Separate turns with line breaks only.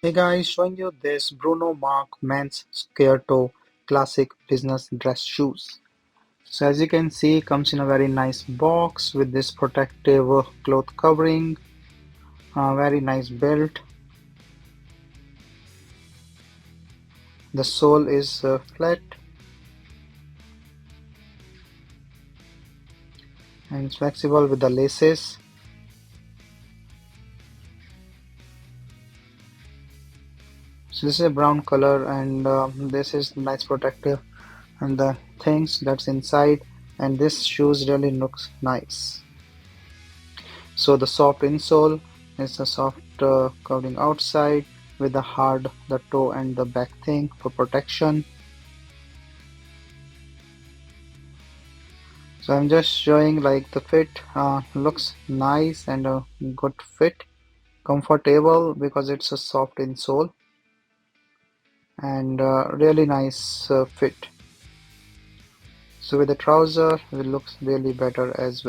Hey guys, showing you this Bruno Marc men's square toe classic business dress shoes. So as you can see, comes in a very nice box with this protective cloth covering, very nice belt. The sole is flat and it's flexible with the laces. So this is a brown color and this is nice protective and the things that's inside, and this shoes really looks nice. So the soft insole is a soft covering outside with the hard the toe and the back thing for protection. So I'm just showing like the fit looks nice and a good fit, comfortable because it's a soft insole and really nice fit. So with the trouser it looks really better as well.